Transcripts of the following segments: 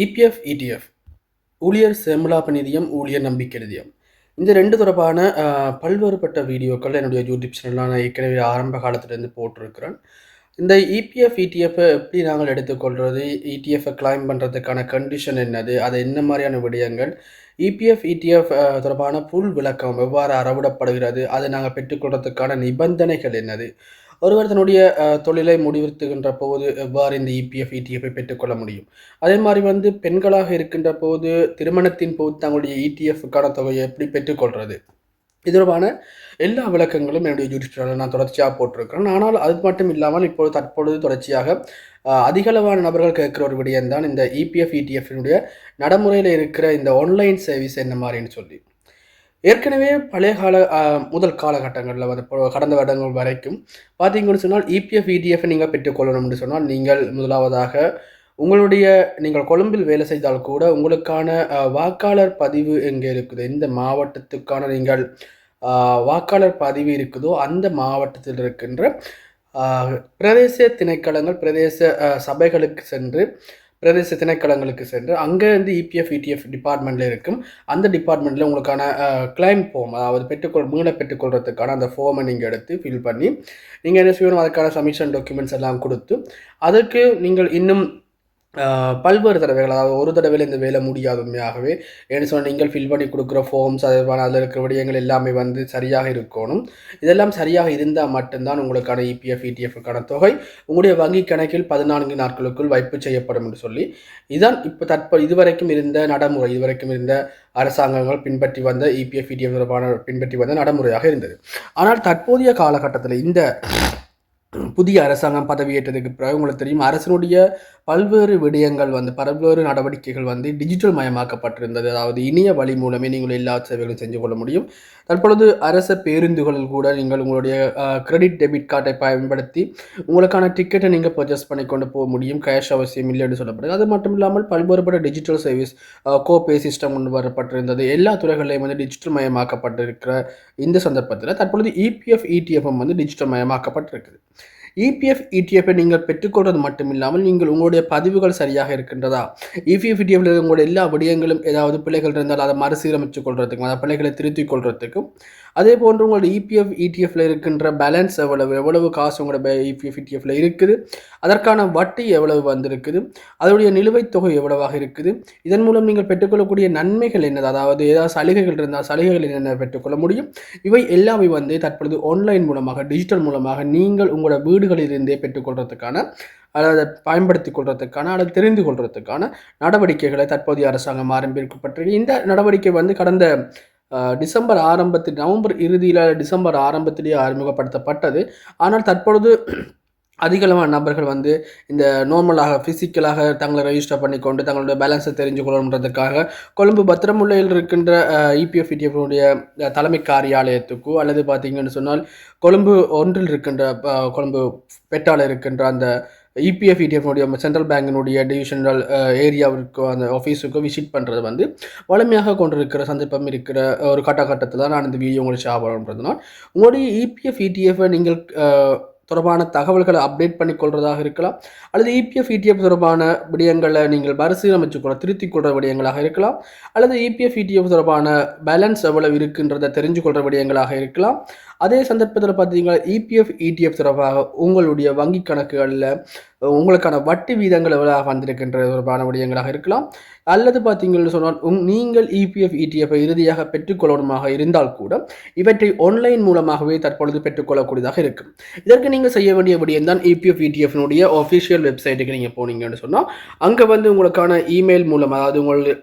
EPF, ETF ஊழியர் சேமலாப நிதியம், ஊழியர் நம்பிக்கை நிதியம். இந்த 2 தொடர்பான பல்வேறுபட்ட வீடியோக்கள் என்னுடைய யூடியூப் சேனல்ல நான் ஏற்கனவே ஆரம்ப காலத்திலேருந்து போட்டிருக்கிறேன். இந்த இபிஎஃப், இடிஎஃப்பை எப்படி நாங்கள் எடுத்துக்கொள்றது? இடிஎஃப்பை கிளைம் பண்ணுறதுக்கான கண்டிஷன் என்னது? அது என்ன மாதிரியான விடயங்கள்? இபிஎஃப், இடிஎஃப் தொடர்பான ஃபுல் விளக்கம் எவ்வாறு அறவிடப்படுகிறது? அதை நாங்கள் பெற்றுக்கொள்றதுக்கான நிபந்தனைகள் என்னது? ஒருவர் தன்னுடைய தொழிலை முடிவுறுத்துகின்ற போது எவ்வாறு இந்த இபிஎஃப், இடிஎஃப்பை பெற்றுக்கொள்ள முடியும்? அதே மாதிரி பெண்களாக இருக்கின்ற போது திருமணத்தின் போது தங்களுடைய இடிஎஃப்க்கான தொகையை எப்படி பெற்றுக்கொள்றது? இது தொடர்பான எல்லா விளக்கங்களும் என்னுடைய யூடியூப் சேனலில் நான் தொடர்ச்சியாக போட்டிருக்கிறேன். ஆனால் அது மட்டும் இல்லாமல் தற்பொழுது தொடர்ச்சியாக அதிகளவான நபர்கள் கேட்குற ஒரு விடயம்தான் இந்த இபிஎஃப், இடிஎஃப்னுடைய நடைமுறையில் இருக்கிற இந்த ஆன்லைன் சர்வீஸ் என்ன மாதிரின்னு சொல்லி. ஏற்கனவே பழைய முதல் காலகட்டங்களில் கடந்த வருடங்கள் வரைக்கும் பார்த்தீங்கன்னு சொன்னால் இபிஎஃப், இடிஎஃப் நீங்கள் பெற்றுக்கொள்ளணும்னு சொன்னால் நீங்கள் முதலாவதாக நீங்கள் கொழும்பில் வேலை செய்தால் கூட உங்களுக்கான வாக்காளர் பதிவு எங்கே இருக்குது, எந்த மாவட்டத்துக்கான நீங்கள் வாக்காளர் பதிவு இருக்குதோ அந்த மாவட்டத்தில் இருக்கின்ற பிரதேச திணைக்களங்கள், பிரதேச சபைகளுக்கு சென்று, பிரதேச திணைக்களங்களுக்கு சென்று அங்கே இபிஎஃப், இடிஎஃப் டிபார்ட்மெண்ட்டில் இருக்கும். அந்த டிபார்ட்மெண்ட்டில் உங்களுக்கான கிளைம் ஃபார்ம், அதாவது மீள பெற்றுக்கொள்றதுக்கான அந்த ஃபார்மை நீங்கள் எடுத்து ஃபில் பண்ணி நீங்கள் என்ன செய்யணும், அதுக்கான சப்மிஷன் டாக்குமெண்ட்ஸ் எல்லாம் கொடுத்து அதுக்கு நீங்கள் இன்னும் பல்வேறு தடவைகள், அதாவது ஒரு தடவையில் இந்த வேலை முடியாது உண்மையாகவே. ஏன்னு சொன்னால் நீங்கள் ஃபில் பண்ணி கொடுக்குற ஃபார்ம்ஸ், அதில் இருக்கிற விடயங்கள் எல்லாமே சரியாக இருக்கணும். இதெல்லாம் சரியாக இருந்தால் மட்டும்தான் உங்களுக்கான இபிஎஃப், இடிஎஃப்க்கான தொகை உங்களுடைய வங்கி கணக்கில் 14 நாட்களுக்குள் வைப்பு செய்யப்படும் என்று சொல்லி இதுதான் இப்போ இதுவரைக்கும் இருந்த நடைமுறை, இதுவரைக்கும் இருந்த அரசாங்கங்கள் பின்பற்றி வந்த இபிஎஃப், இடிஎஃப் தொடர்பான பின்பற்றி வந்த நடைமுறையாக இருந்தது. ஆனால் தற்போதைய காலகட்டத்தில் இந்த புதிய அரசாங்கம் பதவியேற்றதுக்கு பிறகு உங்களுக்கு தெரியும், அரசனுடைய பல்வேறு விடயங்கள் பல்வேறு நடவடிக்கைகள் டிஜிட்டல் மயமாக்கப்பட்டிருந்தது. அதாவது இணைய வழி மூலமே நீங்கள் எல்லா சேவைகளும் செஞ்சு கொள்ள முடியும். தற்பொழுது அரச பேருந்துகளில் கூட நீங்கள் உங்களுடைய கிரெடிட் டெபிட் கார்டை பயன்படுத்தி உங்களுக்கான டிக்கெட்டை நீங்கள் பர்ச்சேஸ் பண்ணி கொண்டு போக முடியும். கேஷ் அவசியம் இல்லைன்னு சொல்லப்படுது. அது மட்டும் இல்லாமல் பல்வேறுபட்ட டிஜிட்டல் சர்வீஸ், கோபே சிஸ்டம் கொண்டு வரப்பட்டிருந்தது. எல்லா துறைகளையும் டிஜிட்டல் மயமாக்கப்பட்டிருக்கிற இந்த சந்தர்ப்பத்தில் தற்பொழுது இபிஎஃப், இடிஎஃப்எம் டிஜிட்டல் மயமாக்கப்பட்டிருக்குது. இபிஎஃப், இடிஎஃப்பை நீங்கள் பெற்றுக்கொள்வது மட்டும் இல்லாமல் நீங்கள் உங்களுடைய பதிவுகள் சரியாக இருக்கின்றதா, இபிஎஃப், இடிஎஃப்ல உங்களுடைய எல்லா விடயங்களும் ஏதாவது பிழைகள் இருந்தால் அதை மறுசீரமைச்சு கொள்றதுக்கும், அதை பிழைகளை திருத்திக் கொள்றதுக்கும், அதே போன்று உங்களோட இபிஎஃப், இடிஎஃப்ல இருக்கின்ற பேலன்ஸ் எவ்வளவு காசு உங்களோட இபிஎஃப், இடிஎஃப்ல இருக்குது, அதற்கான வட்டி எவ்வளவு வந்திருக்குது, அதனுடைய நிலுவைத் தொகை எவ்வளவாக இருக்குது, இதன் மூலம் நீங்கள் பெற்றுக்கொள்ளக்கூடிய நன்மைகள் என்னது, அதாவது ஏதாவது சலுகைகள் இருந்தால் சலுகைகள் என்னென்ன பெற்றுக்கொள்ள முடியும், இவை எல்லாமே தற்பொழுது ஆன்லைன் மூலமாக, டிஜிட்டல் மூலமாக நீங்கள் உங்களோட வீடுகளிலிருந்தே பெற்றுக்கொள்றதுக்கான, அல்லது பயன்படுத்திக் கொள்றதுக்கான, அல்லது தெரிந்து கொள்றதுக்கான நடவடிக்கைகளை தற்போதைய அரசாங்கம் ஆரம்பிக்கப்பட்டிருக்கு. இந்த நடவடிக்கை கடந்த நவம்பர் இறுதியில், டிசம்பர் ஆரம்பத்திலேயே அறிமுகப்படுத்தப்பட்டது. ஆனால் தற்பொழுது அதிகளவான நபர்கள் இந்த நார்மலாக ஃபிசிக்கலாக தங்களை ரெஜிஸ்டர் பண்ணிக்கொண்டு தங்களுடைய பேலன்ஸை தெரிஞ்சு கொள்ளணுன்றதுக்காக கொழும்பு பத்திரமுல்லையில் இருக்கின்ற இபிஎஃப், இடிஎஃப்னுடைய தலைமை காரியாலயத்துக்கோ, அல்லது பார்த்தீங்கன்னு சொன்னால் கொழும்பு ஒன்றில் இருக்கின்ற கொழும்பு பெட்டால் இருக்கின்ற அந்த இபிஎஃப், இடிஎஃப்னுடைய சென்ட்ரல் பேங்கினுடைய டிவிஷனல் ஏரியாவிற்கோ அந்த ஆஃபீஸுக்கோ விசிட் பண்ணுறது வலிமையாக கொண்டிருக்கிற சந்தர்ப்பம் இருக்கிற ஒரு கட்டத்தில் தான் நான் இந்த வீடியோ உங்களுக்கு ஷேர் பண்ணுறதுனால், உங்களுடைய இபிஎஃப், இடிஎஃப்பை நீங்கள் தொடர்பான தகவல்களை அப்டேட் பண்ணி கொள்வதாக இருக்கலாம், அல்லது இபிஎஃப், இடிஎஃப் தொடர்பான விடயங்களை நீங்கள் மறுசீரமைச்சு திருத்திக் கொள்கிற விடயங்களாக இருக்கலாம், அல்லது இபிஎஃப், இடிஎஃப் தொடர்பான பேலன்ஸ் எவ்வளவு இருக்குன்றதை தெரிஞ்சு கொள்கிற விடயங்களாக இருக்கலாம். அதே சந்தர்ப்பத்தில் பார்த்தீங்கன்னா இபிஎஃப், இடிஎஃப் தொடர்பாக உங்களுடைய வங்கி கணக்குகளில் உங்களுக்கான வட்டி வீதங்கள் எவ்வளவு வந்திருக்கின்ற தொடர்பான விடயங்களாக இருக்கலாம். அல்லது பார்த்தீங்கன்னு சொன்னால் நீங்கள் இபிஎஃப், இடிஎஃப்பை இறுதியாக பெற்றுக்கொள்ளணுமாக இருந்தால் கூட இவற்றை ஆன்லைன் மூலமாகவே தற்பொழுது பெற்றுக்கொள்ளக்கூடியதாக இருக்கும். இதற்கு நீங்கள் செய்ய வேண்டிய விடயம் தான் இபிஎஃப், இடிஎஃப்னுடைய ஆஃபிஷியல் வெப்சைட்டுக்கு நீங்கள் போனீங்கன்னு சொன்னால் அங்கே உங்களுக்கான இமெயில் மூலம், அதாவது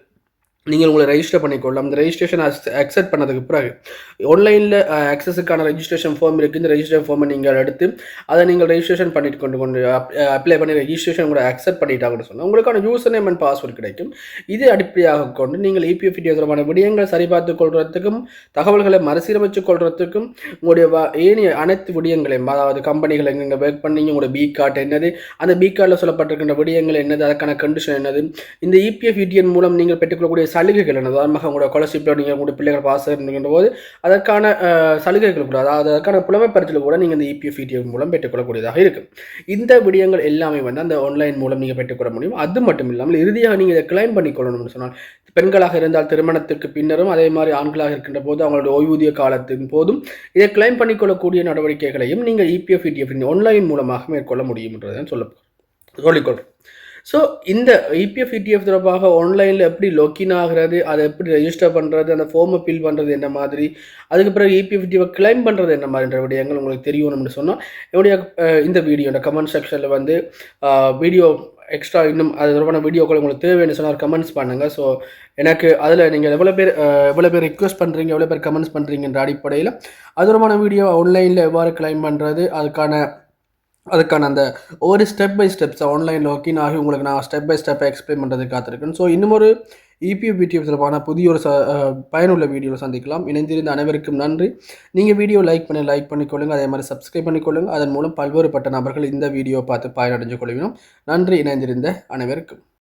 நீங்கள் உங்களை ரெஜிஸ்டர் பண்ணிக்கொள்ளலாம். இந்த ரெஜிஸ்ட்ரேஷன் அக்செப்ட் பண்ணதுக்கு பிறகு ஆன்லைனில் அக்சஸுக்கான ரெஜிஸ்ட்ரேஷன் ஃபார்ம் இருக்குது. இந்த ரெஜிஸ்ட்ரேஷன் ஃபார்மை நீங்கள் எடுத்து அதை நீங்கள் ரெஜிஸ்ட்ரேஷன் பண்ணிட்டு கொண்டு அப்ளை பண்ணி ரெஜிஸ்ட்ரேஷன் கூட அக்செப்ட் பண்ணிட்டாங்கன்னு சொன்னால் உங்களுக்கான யூசர் நேம் அண்ட் பாஸ்வேர்டு கிடைக்கும். இதை அடிப்படையாக கொண்டு நீங்கள் இபிஎஃப், இடிஎஃப் தொடர்பான விடயங்களை சரிபார்த்து கொள்வதற்கும், தகவல்களை மறுசீரமைச்சு கொள்வதற்கும், உங்களுடைய ஏனைய அனைத்து விடயங்களையும், அதாவது கம்பெனிகளை நீங்கள் ஒர்க் பண்ணீங்க, உங்களோட பி கார்டு என்னது, அந்த பி கார்டில் சொல்லப்பட்டிருக்கின்ற விடயங்கள் என்னது, அதற்கான கண்டிஷன் என்னது, இந்த இபிஎஃப், இடிஎஃப் மூலம் நீங்கள் பெற்றுக்கொள்ளக்கூடிய சலுகைகள் என்ன உதாரணமாக உங்களோட ஸ்காலர்ஷிப்பில் நீங்கள் உங்களுடைய பிள்ளைகள் பாஸ் இருக்கின்ற போது அதற்கான சலுகைகள் கூட அதாவது அதற்கான புலமை பரிசில் கூட நீங்கள் இந்த இபிஎஃப் இடிஎஃப் மூலம் பெற்றுக்கொள்ளக்கூடியதாக இருக்கும். இந்த விடயங்கள் எல்லாமே வந்து அந்த ஆன்லைன் மூலம் நீங்கள் பெற்றுக்கொள்ள முடியும். அது மட்டும் இல்லாமல் இறுதியாக நீங்கள் இதை கிளைம் பண்ணிக்கொள்ளணும்னு சொன்னால் பெண்களாக இருந்தால் திருமணத்திற்கு பின்னரும் அதே மாதிரி ஆண்களாக இருக்கின்ற போது அவங்களுடைய ஓய்வூதிய காலத்தின் போதும் இதை கிளைம் பண்ணிக்கொள்ளக்கூடிய நடவடிக்கைகளையும் நீங்கள் இபிஎஃப் இடிஎஃப் ஆன்லைன் மூலமாக மேற்கொள்ள முடியும் என்றதை சொல்லிக்கொள்கிறேன். ஸோ இந்த இபிஎஃப் இடிஎஃப் தொடர்பாக ஆன்லைனில் எப்படி லொக்கின் ஆகிறது, அதை எப்படி ரெஜிஸ்டர் பண்ணுறது, அந்த ஃபார்மை ஃபில் பண்ணுறது என்ன மாதிரி, அதுக்கு பிறகு இபிஎஃப் இடிஎஃப் கிளைம் பண்ணுறது என்ன மாதிரின்ற விடயங்கள் உங்களுக்கு தெரியணும்னு சொன்னால் என்னுடைய இந்த வீடியோட கமெண்ட் செக்ஷனில் வந்து வீடியோ எக்ஸ்ட்ரா இன்னும் அது தொடர்பான வீடியோக்கள் உங்களுக்கு தேவைன்னு சொன்னால் கமெண்ட்ஸ் பண்ணுங்கள். ஸோ எனக்கு அதில் நீங்கள் எவ்வளோ பேர் ரிக்வெஸ்ட் பண்ணுறீங்க, எவ்வளோ பேர் கமெண்ட்ஸ் பண்ணுறீங்கன்ற அடிப்படையில் அது தொடர்பான வீடியோ ஆன்லைனில் எவ்வாறு கிளைம் பண்ணுறது, அதுக்கான அந்த ஒவ்வொரு step by steps online login ஆகி உங்களுக்கு நான் ஸ்டெப் பை ஸ்டெப்பை எக்ஸ்பிளைன் பண்ணுறதுக்கு காத்திருக்கேன். ஸோ இன்னும் ஒரு இபிஎஃப் இடிஎஃப் தொடர்பான புதிய ஒரு பயனுள்ள வீடியோவில் சந்திக்கலாம். இணைந்திருந்த அனைவருக்கும் நன்றி. நீங்கள் வீடியோ லைக் பண்ணிக்கொள்ளுங்கள், அதே மாதிரி சப்ஸ்கிரைப் பண்ணிக்கொள்ளுங்கள். அதன் மூலம் பல்வேறுபட்ட நபர்கள் இந்த வீடியோ பார்த்து பயனடைஞ்சு கொள்ளுவோம். நன்றி. இணைந்திருந்த அனைவருக்கும்.